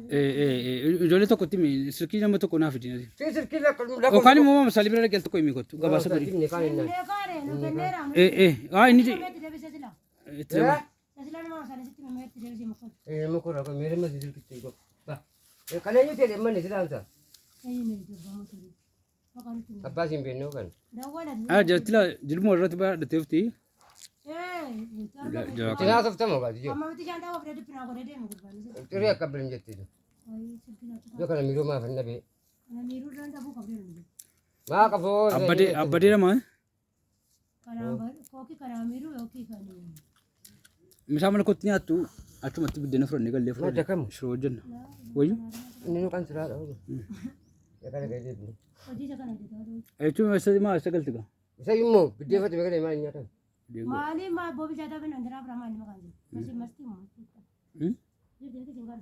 Ijoollee tokkotti silkii nama tokko naaf jedhani. Sirkii lafa Yookaan immoo masalii bira galtu qoy mi kottu gabaasa godhi. Inni itti lama. Mukura kan mere masih sirkii go. Kan ayu tele mana silang sa? Apa sih beno kan? Jatila jilmu irratti baadhatee ufti. Silang softa mau kan? Teri akka belum jati. Yo kan miru mah kan nabi. Mah kapo. Abadi nama. Misal mana kotnya tu, aku mati bidana front ni kalau front. Macam kamu? Shrojen. Woyu? Ini kan surat aku. Ya kan kayak gitu. Itu masa mana sekali tu kan? Saya imu, video foto mereka mana ni ada? Mali mah bobi jada ben andra brahman makan. Masih mesti mah. Jadi dia tinggal